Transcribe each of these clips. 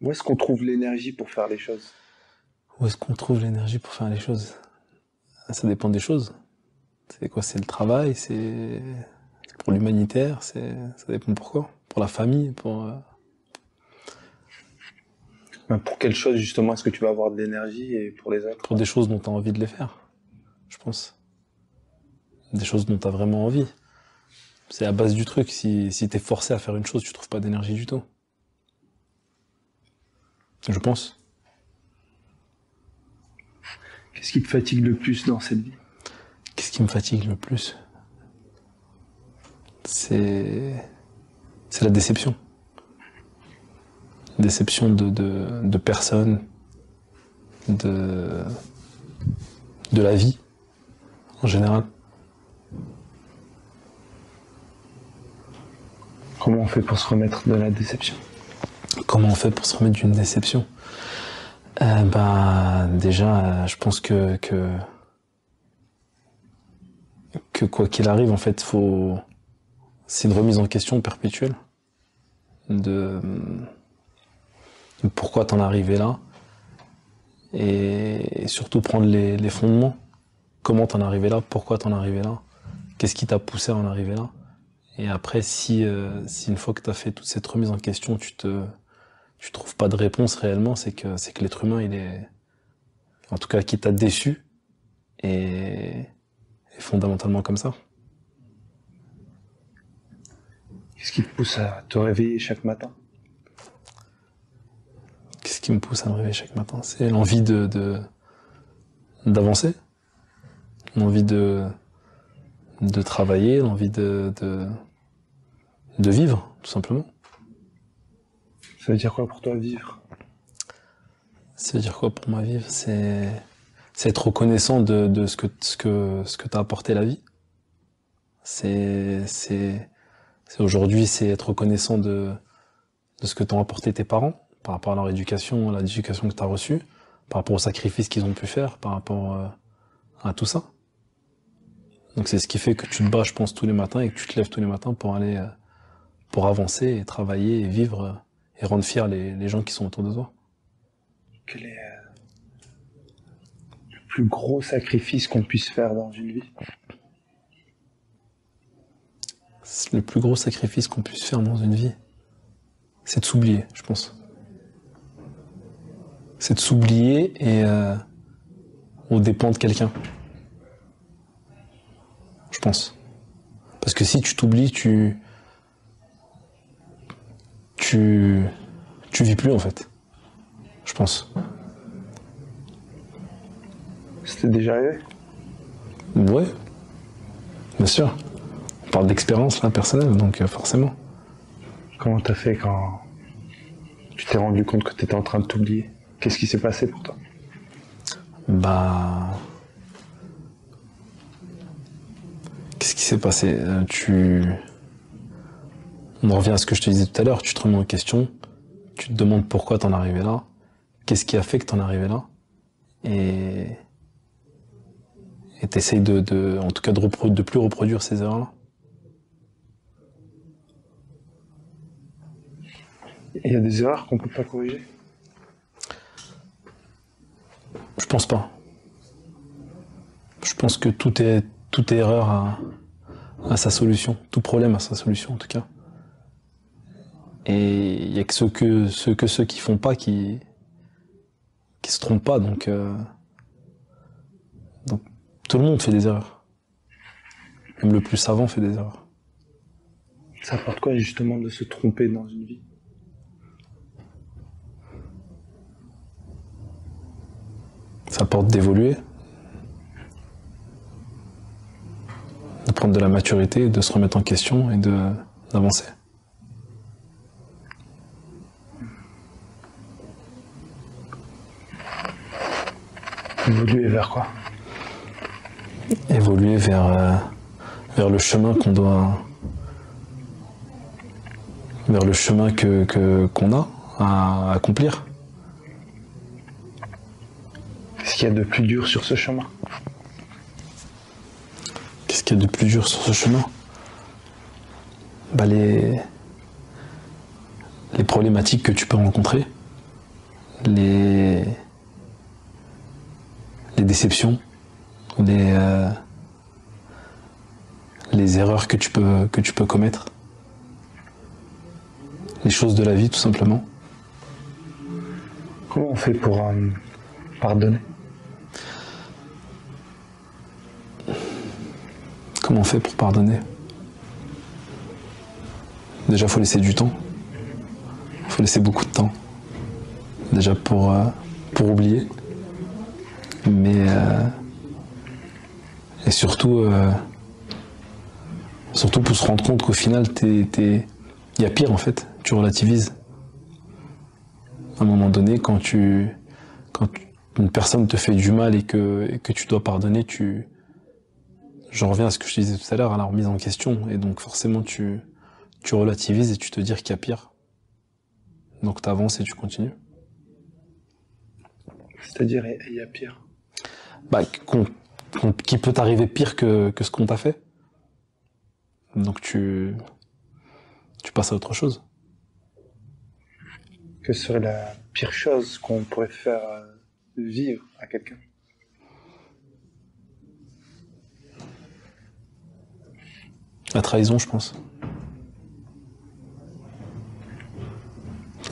Où est-ce qu'on trouve l'énergie pour faire les choses? Où est-ce qu'on trouve l'énergie pour faire les choses? Ça dépend des choses. C'est quoi? C'est le travail, c'est pour l'humanitaire, ça dépend pourquoi. Pour la famille, Pour quelle chose, justement, est-ce que tu vas avoir de l'énergie et pour les autres? pour des choses dont tu as envie de les faire, je pense. Des choses dont tu as vraiment envie. C'est la base du truc. Si t'es forcé à faire une chose, tu trouves pas d'énergie du tout. Je pense. Qu'est-ce qui te fatigue le plus dans cette vie? Qu'est-ce qui me fatigue le plus? C'est la déception. Déception de personnes, de la vie, en général. Comment on fait pour se remettre de la déception? Comment on fait pour se remettre d'une déception? Déjà, je pense que quoi qu'il arrive, en fait, c'est une remise en question perpétuelle de pourquoi t'en es arrivé là, et surtout prendre les fondements. Comment t'en es arrivé là? Pourquoi t'en es arrivé là? Qu'est-ce qui t'a poussé à en arriver là? Et après, si une fois que t'as fait toute cette remise en question, tu trouves pas de réponse réellement, c'est que l'être humain, il est, en tout cas, qui t'a déçu, et fondamentalement comme ça. Qu'est-ce qui te pousse à te réveiller chaque matin? Qu'est-ce qui me pousse à me réveiller chaque matin? C'est l'envie d'avancer, l'envie de travailler, l'envie de vivre, tout simplement. Ça veut dire quoi pour toi, vivre? Ça veut dire quoi pour moi, vivre? C'est être reconnaissant de ce que t'a apporté la vie. Aujourd'hui, c'est être reconnaissant de ce que t'ont apporté tes parents, par rapport à leur éducation, à l'éducation que t'as reçue, par rapport aux sacrifices qu'ils ont pu faire, par rapport à tout ça. Donc c'est ce qui fait que tu te bats, je pense, tous les matins, et que tu te lèves tous les matins pour aller, pour avancer et travailler et vivre, et rendre fiers les gens qui sont autour de toi. Quel est le plus gros sacrifice qu'on puisse faire dans une vie? Le plus gros sacrifice qu'on puisse faire dans une vie, c'est de s'oublier, je pense. C'est de s'oublier, et aux dépens de quelqu'un. Je pense. Parce que si tu t'oublies, tu vis plus, en fait. Je pense. C'était déjà arrivé? Ouais. Bien sûr. On parle d'expérience, là, personnelle, donc forcément. Comment t'as fait quand tu t'es rendu compte que t'étais en train de t'oublier? Qu'est-ce qui s'est passé pour toi? Qu'est-ce qui s'est passé? On en revient à ce que je te disais tout à l'heure, tu te remets en question, tu te demandes pourquoi t'en es arrivé là, qu'est-ce qui a fait que t'en es arrivé là, et t'essayes en tout cas de plus reproduire ces erreurs-là. Il y a des erreurs qu'on peut pas corriger? Je pense pas. Je pense que toute erreur a sa solution, tout problème a sa solution en tout cas. Et il y a que ceux qui font pas qui se trompent pas, donc tout le monde fait des erreurs. Même le plus savant fait des erreurs. Ça apporte quoi justement de se tromper dans une vie? Ça apporte d'évoluer, de prendre de la maturité, de se remettre en question et d'avancer. Évoluer vers quoi? Évoluer vers le chemin qu'on doit, vers le chemin qu'on a à accomplir. Qu'est-ce qu'il y a de plus dur sur ce chemin? Qu'est-ce qu'il y a de plus dur sur ce chemin? Les problématiques que tu peux rencontrer, les déceptions, les erreurs que tu peux commettre, les choses de la vie tout simplement. Comment on fait pour pardonner? Comment on fait pour pardonner? Déjà, faut laisser du temps. Faut laisser beaucoup de temps. Déjà pour oublier. Mais et surtout pour se rendre compte qu'au final, il y a pire en fait. Tu relativises. À un moment donné, quand une personne te fait du mal et que tu dois pardonner, j'en reviens à ce que je te disais tout à l'heure, à la remise en question. Et donc forcément, tu relativises et tu te dis qu'il y a pire. Donc tu avances et tu continues. C'est-à-dire, il y a pire. Bah, qui peut t'arriver pire que ce qu'on t'a fait. Donc tu passes à autre chose. Que serait la pire chose qu'on pourrait faire vivre à quelqu'un? La trahison, je pense.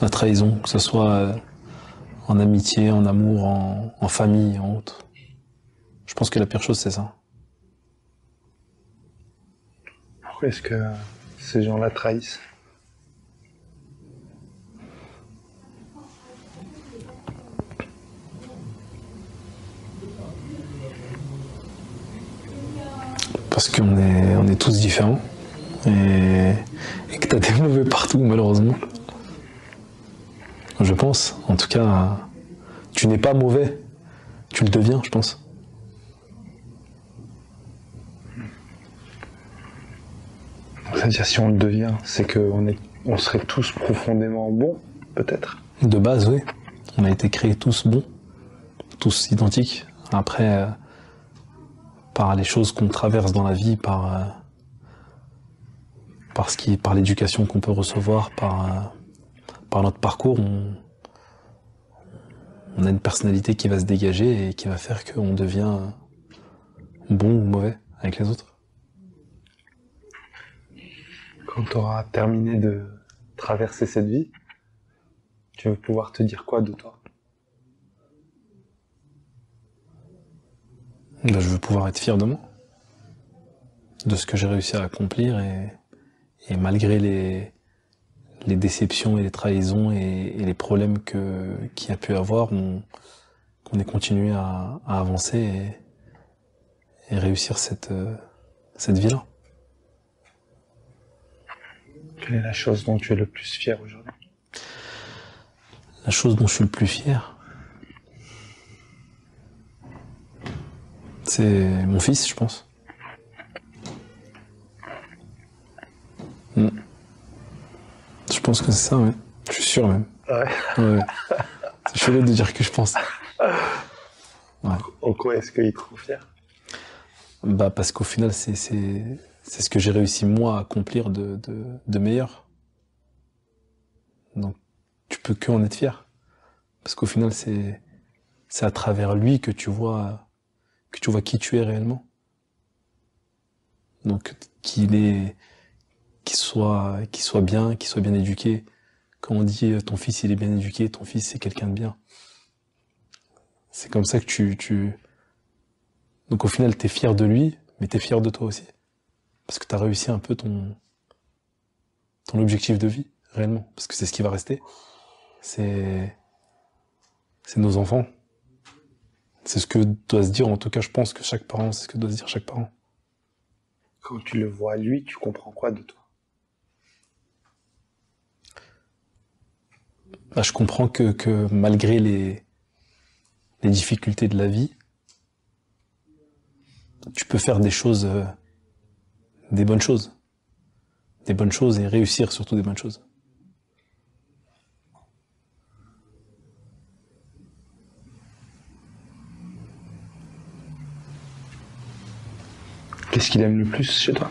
La trahison, que ce soit en amitié, en amour, en famille, en autre. Je pense que la pire chose, c'est ça. Pourquoi est-ce que ces gens-là trahissent? Parce qu'on est tous différents et que t'as des mauvais partout, malheureusement. Je pense. En tout cas, tu n'es pas mauvais. Tu le deviens, je pense. C'est-à-dire, si on le devient, c'est qu'on serait tous profondément bons, peut-être? De base, oui. On a été créés tous bons, tous identiques. Après, par les choses qu'on traverse dans la vie, par l'éducation qu'on peut recevoir, par notre parcours, on a une personnalité qui va se dégager et qui va faire qu'on devient bon ou mauvais avec les autres. Quand tu auras terminé de traverser cette vie, tu vas pouvoir te dire quoi de toi? Ben, je veux pouvoir être fier de moi, de ce que j'ai réussi à accomplir et malgré les déceptions et les trahisons et les problèmes qu'il y a pu avoir, qu'on ait continué à avancer et réussir cette vie-là. Quelle est la chose dont tu es le plus fier aujourd'hui? La chose dont je suis le plus fier, c'est mon fils, je pense. Je pense que c'est ça, ouais. Je suis sûr même. Ouais. Ouais. C'est chelou de dire que je pense. Ouais. En quoi est-ce qu'il te rend fier? Bah parce qu'au final, c'est ce que j'ai réussi moi à accomplir de meilleur. Donc tu peux que en être fier. Parce qu'au final, c'est à travers lui que tu vois qui tu es réellement. Donc qu'il soit bien, qu'il soit bien éduqué. Quand on dit ton fils il est bien éduqué, ton fils c'est quelqu'un de bien. C'est comme ça que donc au final t'es fier de lui, mais t'es fier de toi aussi. Parce que t'as réussi un peu ton objectif de vie, réellement. Parce que c'est ce qui va rester. C'est nos enfants. C'est ce que doit se dire, en tout cas je pense que chaque parent, c'est ce que doit se dire chaque parent. Quand tu le vois lui, tu comprends quoi de toi? Bah, je comprends que malgré les difficultés de la vie, tu peux faire des choses, des bonnes choses. Des bonnes choses et réussir surtout des bonnes choses. Qu'est-ce qu'il aime le plus chez toi?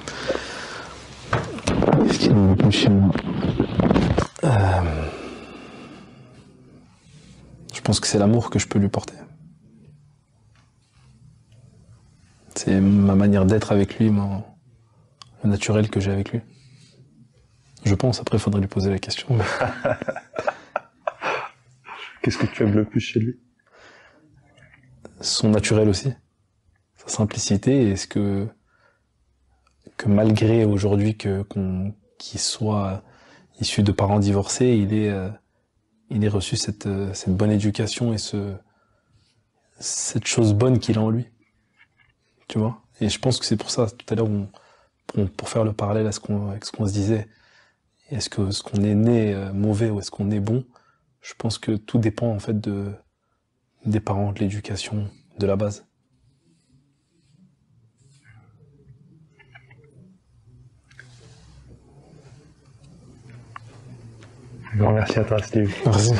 Qu'est-ce qu'il aime le plus chez moi? Je Je pense que c'est l'amour que je peux lui porter. C'est ma manière d'être avec lui, le naturel que j'ai avec lui. Je pense, après il faudrait lui poser la question. Qu'est-ce que tu aimes le plus chez lui? Son naturel aussi, sa simplicité, et ce que malgré aujourd'hui qu'il soit issu de parents divorcés, il ait reçu cette bonne éducation et cette chose bonne qu'il a en lui. Tu vois? Et je pense que c'est pour ça, tout à l'heure, pour faire le parallèle avec ce qu'on se disait, est-ce qu'on est né mauvais ou est-ce qu'on est bon? Je pense que tout dépend en fait des parents, de l'éducation, de la base. Un grand merci à toi, Steve. Merci.